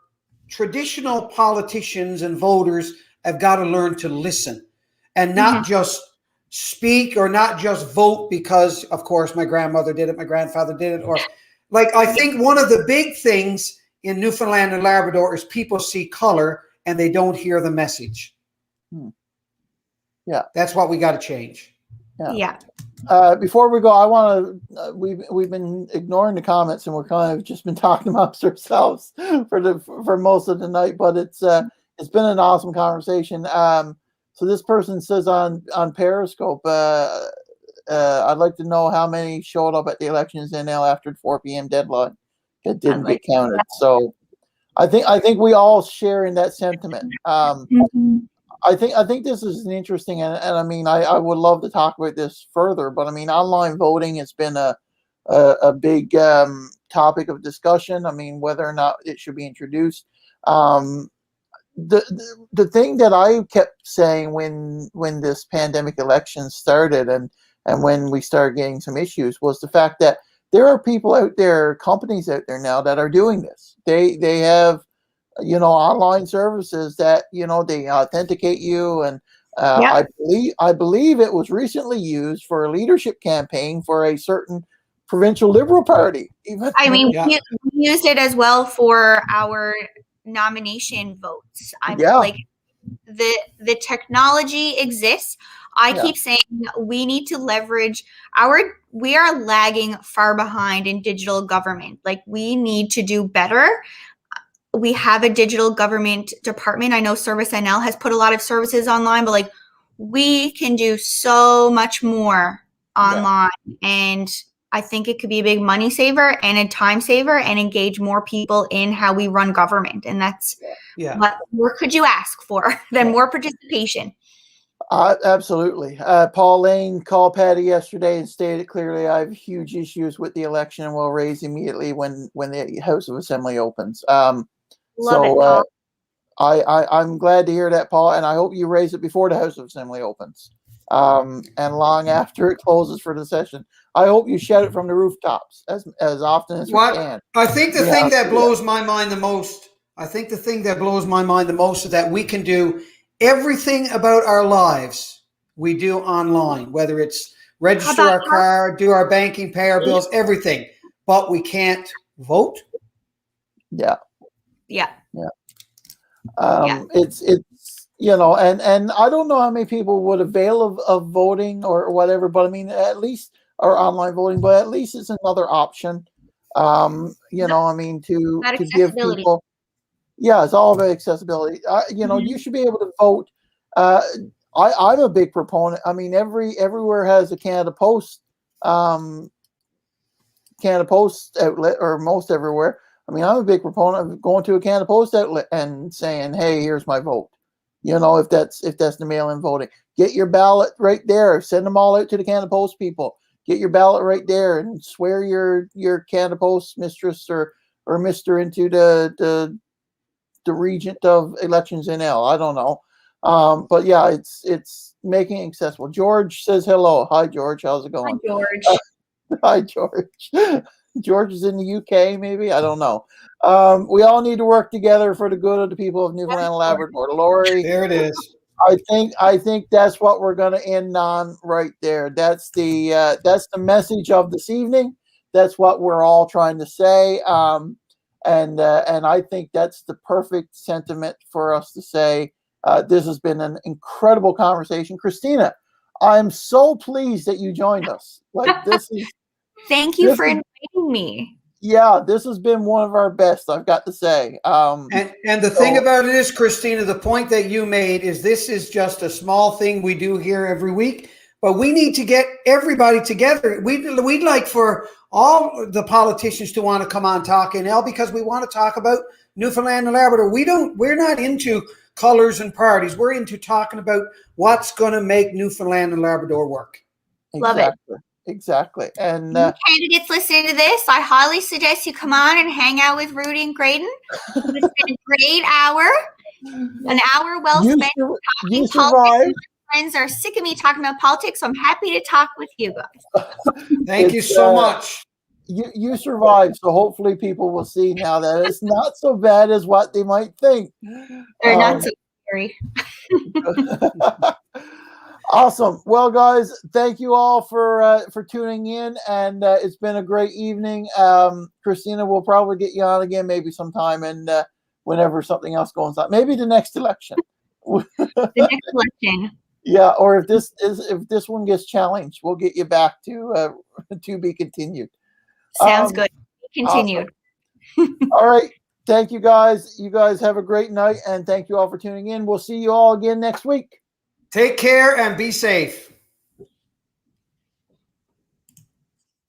traditional politicians and voters have got to learn to listen and not just speak or not just vote because, of course, my grandmother did it, my grandfather did it, or like, I think one of the big things in Newfoundland and Labrador is people see color and they don't hear the message. Yeah, that's what we got to change. Yeah. Before we go, I want to. We've been ignoring the comments and we're kind of just been talking amongst ourselves for most of the night. But it's been an awesome conversation. So this person says on Periscope, I'd like to know how many showed up at the Elections NL after the 4 p.m. deadline that didn't get counted. So I think we all share in that sentiment. I think this is an interesting, and I mean, I would love to talk about this further, but I mean, online voting has been a big topic of discussion. I mean, whether or not it should be introduced. The thing that I kept saying when this pandemic election started and when we started getting some issues was the fact that there are people out there, companies out there now that are doing this. They have, online services that, they authenticate you. And I believe it was recently used for a leadership campaign for a certain provincial Liberal Party. Even we used it as well for our nomination votes. Like the technology exists. I keep saying we need to leverage we are lagging far behind in digital government. Like, we need to do better. We have a digital government department. I know Service NL has put a lot of services online, but like, we can do so much more online. And I think it could be a big money saver and a time saver and engage more people in how we run government. And that's what more could you ask for than more participation? Absolutely. Paul Lane called Patty yesterday and stated clearly, I have huge issues with the election and will raise immediately when the House of Assembly opens. Love it, Paul. I'm glad to hear that, Paul, and I hope you raise it before the House of Assembly opens, and long after it closes for the session. I hope you shout it from the rooftops as often as we can. I think the thing that blows my mind the most, is that we can do everything about our lives we do online, whether it's register our car, do our banking, pay our bills, everything, but we can't vote. It's and I don't know how many people would avail of voting or whatever, but I mean, at least, or online voting, but at least it's another option. I mean, to give people, it's all about accessibility. You should be able to vote. I'm a big proponent. I mean, everywhere has a Canada Post outlet, or most everywhere. I mean, I'm a big proponent of going to a Canada Post outlet and saying, "Hey, here's my vote." If that's the mail-in voting, get your ballot right there. Send them all out to the Canada Post people. Get your ballot right there and swear your Canada Post mistress or mister into the regent of Elections NL. I don't know, but yeah, it's making it accessible. George says hello. Hi, George. How's it going? Hi, George. Hi, George. George is in the UK, maybe. I don't know. We all need to work together for the good of the people of Newfoundland and Labrador. Lori, there it is. I think that's what we're going to end on right there. That's the message of this evening. That's what we're all trying to say. And I think that's the perfect sentiment for us to say. This has been an incredible conversation, Christina. I'm so pleased that you joined us. Like, this is. Thank you for inviting me. Yeah, this has been one of our best, I've got to say. And the thing about it is, Christina, the point that you made is this is just a small thing we do here every week, but we need to get everybody together. We'd like for all the politicians to want to come on TalkNL because we want to talk about Newfoundland and Labrador. We're not into colors and parties. We're into talking about what's going to make Newfoundland and Labrador work. Love it. Exactly. And candidates listening to this, I highly suggest you come on and hang out with Rudy and Graydon. It's been a great hour, an hour well spent talking politics. My friends are sick of me talking about politics, so I'm happy to talk with you guys. Thank you so much. You survived, so hopefully people will see now that it's not so bad as what they might think. They're not so scary. Awesome. Well, guys, thank you all for tuning in, and it's been a great evening. Christina, we'll probably get you on again maybe sometime, and whenever something else goes on, maybe the next election. The next election. Yeah, or if this one gets challenged, we'll get you back to be continued. Sounds good. Continued. Awesome. All right. Thank you, guys. You guys have a great night, and thank you all for tuning in. We'll see you all again next week. Take care and be safe.